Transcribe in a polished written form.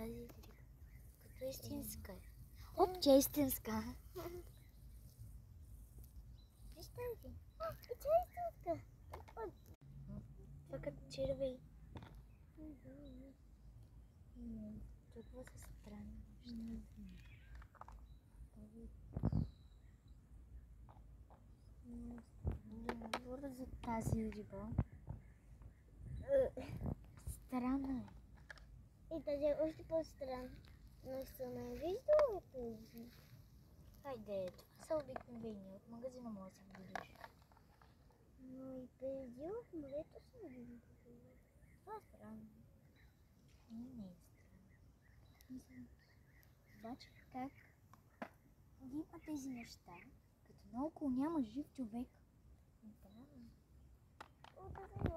тази риба. Като истинска. Оп, че е истинска. Виж тази. И тя е истинска. Това като червей. Толкова са странни неща. Да говоря за тази риба. Странна е. И тази е още по-странна. Но съм я виждала тези. Хайде, това са обикновени. От магазина може да се видиш. Но и преди в морето съм виждала. Това е странно. Не е странно. Обаче как ги има тези неща, като наоколо няма жив човек? О, тази